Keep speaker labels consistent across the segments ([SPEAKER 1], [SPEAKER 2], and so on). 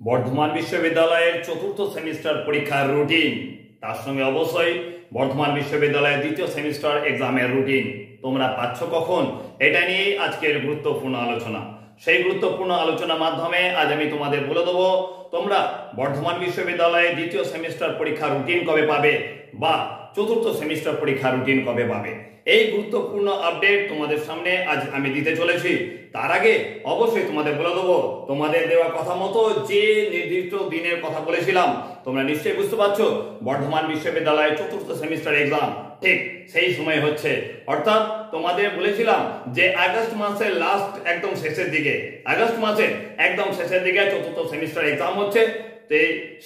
[SPEAKER 1] বর্ধমান বিশ্ববিদ্যালয়ের চতুর্থ সেমিস্টার পরীক্ষার রুটিন, তার সঙ্গে অবশ্যই বর্ধমান বিশ্ববিদ্যালয়ের দ্বিতীয় সেমিস্টার এক্সামের রুটিন তোমরা পাচ্ছ কখন, এটা নিয়েই আজকের গুরুত্বপূর্ণ আলোচনা। সেই গুরুত্বপূর্ণ আলোচনার মাধ্যমে আজ আমি তোমাদের বলে দেবো তোমরা বর্ধমান বিশ্ববিদ্যালয়ের দ্বিতীয় সেমিস্টার পরীক্ষার রুটিন কবে পাবে বা চতুর্থ সেমিস্টার পরীক্ষার রুটিন কবে পাবে। এই গুরুত্বপূর্ণ আপডেট তোমাদের সামনে আজ আমি দিতে চলেছি। তার আগে অবশ্যই তোমাদের বলে দেবো, তোমাদের দেওয়া কথা মতো যে নির্দিষ্ট দিনের কথা বলেছিলাম তোমরা নিশ্চয়ই বুঝতে পারছো, বর্ধমান বিশ্ববিদ্যালয়ের চতুর্থ সেমিস্টার এক্সাম ঠিক সেই সময় হচ্ছে। অর্থাৎ তোমাদের বলেছিলাম যে আগস্ট মাসের লাস্ট একদম শেষের দিকে, আগস্ট মাসের একদম শেষের দিকে চতুর্থ সেমিস্টার এক্সাম হচ্ছে।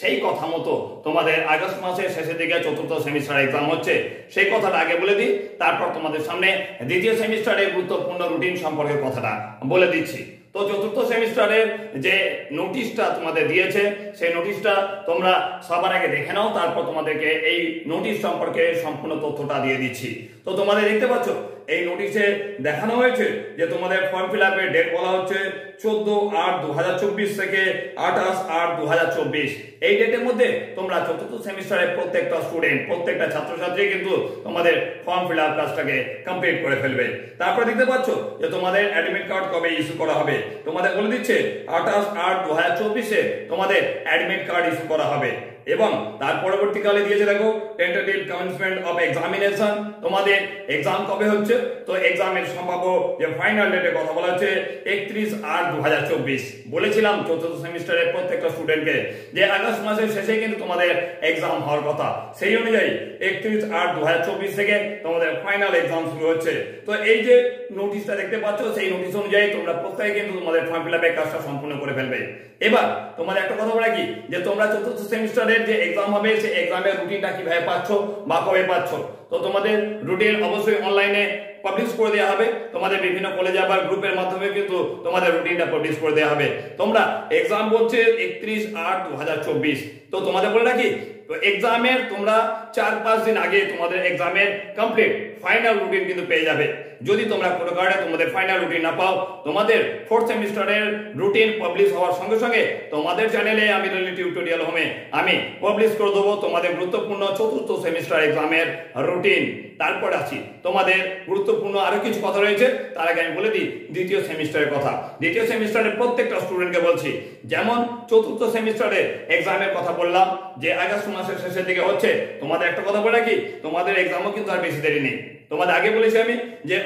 [SPEAKER 1] সেই কথা মতো তোমাদের আগস্ট মাসের শেষের দিকে চতুর্থ সেমিস্টার এক্সাম হচ্ছে, সেই কথাটা আগে বলে দিই, তারপর তোমাদের সামনে দ্বিতীয় সেমিস্টারের গুরুত্বপূর্ণ রুটিন সম্পর্কে কথাটা বলে দিচ্ছি। তো চতুর্থ সেমিস্টারের যে নোটিশটা তোমাদের দিয়েছে সেই নোটিশটা তোমরা সবার আগে দেখে নাও, তারপর তোমাদেরকে এই নোটিশ সম্পর্কে সম্পূর্ণ তথ্যটা দিয়ে দিচ্ছি। তো তোমাদের দেখতে পাচ্ছ এই নোটিশে দেখানো হয়েছে যে তোমাদের ফর্ম ফিল আপের ডেট বলা হচ্ছে 14/8/2024 থেকে 28/8/2024। এই ডেটের মধ্যে তোমরা চতুর্থ সেমিস্টারের প্রত্যেকটা স্টুডেন্ট, প্রত্যেকটা ছাত্রছাত্রী কিন্তু তোমাদের ফর্ম ফিল আপ কাজটাকে কমপ্লিট করে ফেলবে। তারপর দেখতে পাচ্ছ যে তোমাদের অ্যাডমিট কার্ড কবে ইস্যু করা হবে, তোমাদের বলে দিচ্ছে 28/8/2024 তোমাদের অ্যাডমিট কার্ড ইস্যু করা হবে। এবং তার পরবর্তীকালে দিয়েছে দেখো টেন্টেটিভ কমেন্সমেন্ট অফ এক্সামিনেশন, তোমাদের এক্সাম কবে হচ্ছে। তো এক্সামের সম্ভাব্য যে ফাইনাল ডেটের কথা বলা হচ্ছে 31/8/2024। বলেছিলাম চতুর্থ সেমিস্টারের প্রত্যেকটা স্টুডেন্টকে যে আগস্ট মাসের শেষে কিন্তু তোমাদের এক্সাম হওয়ার কথা, সেই অনুযায়ী 31/8/2024 থেকে তোমাদের ফাইনাল এক্সাম শুরু হচ্ছে। তো এই যে নোটিশটা দেখতে পাচ্ছ সেই নোটিশ অনুযায়ী তোমরা প্রত্যেকে কিন্তু তোমাদের ফর্ম ফিল আপের কাজটা সম্পূর্ণ করে ফেলবে। এবার তোমাদের একটা কথা বলা কি, যে তোমরা চতুর্থ সেমিস্টারের যে এক্সাম হবে সেই এক্সামের রুটিনটা কিভাবে পাচ্ছ বা কবে পাচ্ছ। তো তোমাদের রুটিন অবশ্যই অনলাইনে পাবলিশ করে দেওয়া হবে, তোমাদের বিভিন্ন কলেজে আবার গ্রুপের মাধ্যমে কিন্তু তোমাদের রুটিনটা পাবলিশ করে দেওয়া হবে। তোমরা এক্সাম বলছে 31/8/2024। তো তোমাদের বলে রাখি, তো এক্সামের তোমরা 4-5 দিন আগে তোমাদের এক্সামের কমপ্লিট ফাইনাল রুটিন কিন্তু পেয়ে যাবে। যদি তোমরা কোনো কারণে তোমাদের ফাইনাল রুটিন না পাও, তোমাদের ফোর্থ সেমিস্টারের রুটিন পাবলিশ হওয়ার সঙ্গে সঙ্গে তোমাদের চ্যানেলে আমি টিউটোরিয়াল হোমে আমি পাবলিশ করে দেবো তোমাদের গুরুত্বপূর্ণ চতুর্থ সেমিস্টার এক্সামের রুটিন। তারপর আছি তোমাদের গুরুত্বপূর্ণ আরো কিছু কথা রয়েছে, তার আগে আমি বলে দিই দ্বিতীয় সেমিস্টারের কথা। দ্বিতীয় সেমিস্টারের প্রত্যেকটা স্টুডেন্টকে বলছি, যেমন চতুর্থ সেমিস্টারের এক্সামের কথা বললাম যে আগস্ট মাসের শেষের দিকে হচ্ছে, তোমাদের একটা কথা বলে রাখি, তোমাদের এক্সামও কিন্তু আর বেশি দেরি নেই। তোমাদের আগে বলেছি আমি যে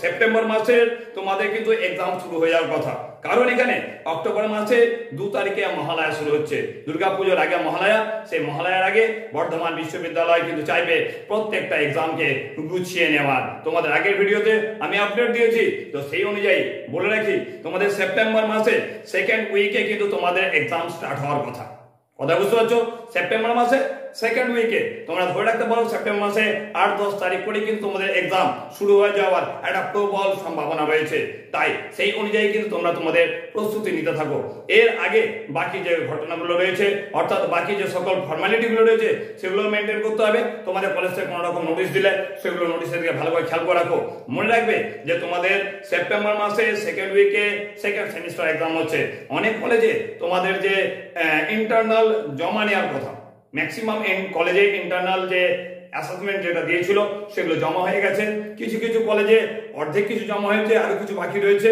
[SPEAKER 1] সেপ্টেম্বর মাসের তোমাদের কিন্তু এক্সাম শুরু হয়ে যাওয়ার কথা, কারণ এখানে অক্টোবর মাসে 2 তারিখে মহালয়া শুরু হচ্ছে, দুর্গাপুজোর আগে মহালয়া। সেই মহালয়ার আগে বর্ধমান বিশ্ববিদ্যালয় কিন্তু চাইবে প্রত্যেকটা এক্সামকে গুছিয়ে নেওয়ার। তোমাদের আগের ভিডিওতে আমি আপডেট দিয়েছি, তো সেই অনুযায়ী বলে রাখি তোমাদের সেপ্টেম্বর মাসে সেকেন্ড উইকে কিন্তু তোমাদের এক্সাম স্টার্ট হওয়ার কথা। কথা বুঝতে পারছো? সেপ্টেম্বর মাসে সেকেন্ড উইকে তোমরা ধরে রাখতে পারো সেপ্টেম্বর মাসে 8-10 তারিখ করে কিন্তু তোমাদের এক্সাম শুরু হয়ে যাওয়ার একটা প্রবল সম্ভাবনা রয়েছে। তাই সেই অনুযায়ী কিন্তু তোমরা তোমাদের প্রস্তুতি নিতে থাকো। এর আগে বাকি যে ঘটনাগুলো রয়েছে, অর্থাৎ বাকি যে সকল ফর্মালিটিগুলো রয়েছে সেগুলো মেনটেন করতে হবে। তোমাদের কলেজ থেকে কোনো রকম নোটিশ দিলে সেগুলো নোটিশের দিকে ভালো করে খেয়াল করে রাখো। মনে রাখবে যে তোমাদের সেপ্টেম্বর মাসে সেকেন্ড উইকে সেকেন্ড সেমিস্টার এক্সাম হচ্ছে। অনেক কলেজে তোমাদের যে ইন্টারনাল জমা নেওয়ার কথা, ম্যাক্সিমাম কলেজে ইন্টারনাল যে অ্যাসেসমেন্ট যেটা দিয়েছিল সেগুলো জমা হয়ে গেছে। কিছু কিছু কলেজে অর্ধেক কিছু জমা হয়েছে, আরো কিছু বাকি রয়েছে।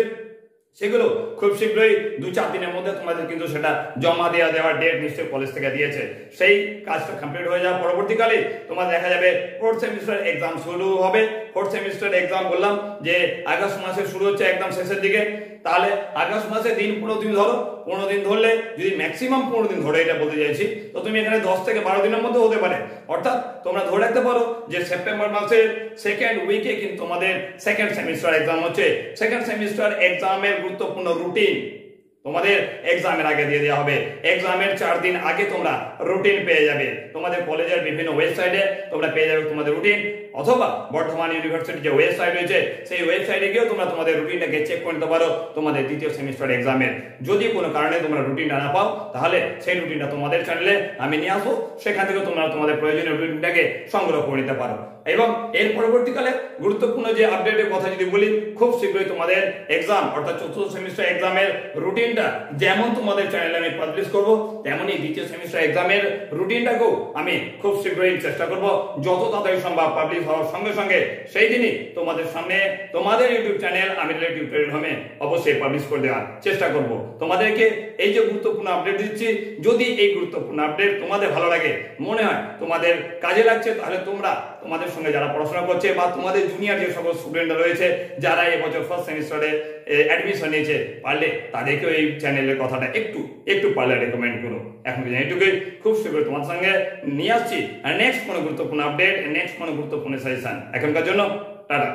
[SPEAKER 1] সেগুলো খুব শীঘ্রই 2-4 দিনের মধ্যে তোমাদের কিন্তু সেটা জমা দেওয়ার ডেট নিশ্চয়ই কলেজ থেকে দিয়েছে। সেই কাজটা কমপ্লিট হয়ে যাওয়ার পরবর্তীকালে তোমার দেখা যাবে ফোর্থ সেমিস্টার এক্সাম শুরু হবে। ফোর্থ সেমিস্টার এক্সাম বললাম যে আগস্ট মাসে শুরু হচ্ছে একদম শেষের দিকে, তাহলে আগস্ট মাসে দিন 15 দিন ধরো। 15 দিন ধরলে, যদি ম্যাক্সিমাম 15 দিন ধরে এটা বলতে চাইছি, তো তুমি এখানে 10 থেকে 12 দিনের মধ্যে হতে পারে। অর্থাৎ তোমরা ধরে রাখতে পারো যে সেপ্টেম্বর মাসের সেকেন্ড উইকে কিন্তু তোমাদের সেকেন্ড সেমিস্টার এক্সাম হচ্ছে। সেকেন্ড সেমিস্টার এক্সামের গুরুত্বপূর্ণ রুটিন তোমাদের এক্সামের আগে দিয়ে দেওয়া হবে। এক্সামের 4 দিন আগে তোমরা রুটিন পেয়ে যাবে। তোমাদের কলেজের বিভিন্ন ওয়েবসাইটে তোমরা পেয়ে যাবে তোমাদের রুটিন, অথবা বর্ধমান ইউনিভার্সিটির যে ওয়েবসাইট রয়েছে সেই ওয়েবসাইটে গিয়েও তোমরা তোমাদের রুটিনটাকে চেক করে নিতে পারো তোমাদের দ্বিতীয় সেমিস্টার এক্সামের। যদি কোনো কারণে তোমরা রুটিনটা না পাও, তাহলে সেই রুটিনটা তোমাদের চ্যানেলে আমি নিয়ে আসবো, সেখান থেকে তোমরা তোমাদের প্রয়োজনীয় রুটিনটাকে সংগ্রহ করে নিতে পারো। এবং এর পরবর্তীকালে গুরুত্বপূর্ণ যে আপডেটের কথা যদি বলি, খুব শীঘ্রই তোমাদের এক্সাম অর্থাৎ চতুর্থ সেমিস্টার এক্সামের রুটিনটা যেমন তোমাদের চ্যানেলে আমি পাবলিশ করব, তেমনি দ্বিতীয় সেমিস্টার এক্সামের রুটিনটাকেও আমি খুব শীঘ্রই চেষ্টা করব যত তাড়াতাড়ি সম্ভব পাবলিশ হওয়ার সঙ্গে সঙ্গে সেই দিনই তোমাদের সামনে তোমাদের ইউটিউব চ্যানেল আমিরুল ইউটিউব প্ল্যাটফর্মে অবশ্যই পাবলিশ করে দেওয়ার চেষ্টা করব। তোমাদেরকে এই যে গুরুত্বপূর্ণ আপডেট দিচ্ছি, যদি এই গুরুত্বপূর্ণ আপডেট তোমাদের ভালো লাগে, মনে হয় তোমাদের কাজে লাগছে, তাহলে তোমরা তোমাদের সঙ্গে যারা পড়াশোনা করছে বা তোমাদের জুনিয়র যে সকল স্টুডেন্টরা রয়েছে যারা এবছর ফার্স্ট সেমিস্টারে অ্যাডমিশন নিয়েছে, পারলে তাদেরকেও এই চ্যানেলের কথাটা একটু পারলে রেকমেন্ড করো। এখন এইটুকুই, খুব শীঘ্রই তোমার সঙ্গে নিয়ে আসছি নেক্সট কোনো গুরুত্বপূর্ণ আপডেট, নেক্সট কোনো গুরুত্বপূর্ণ সাজেশন। এখনকার জন্য টাটা।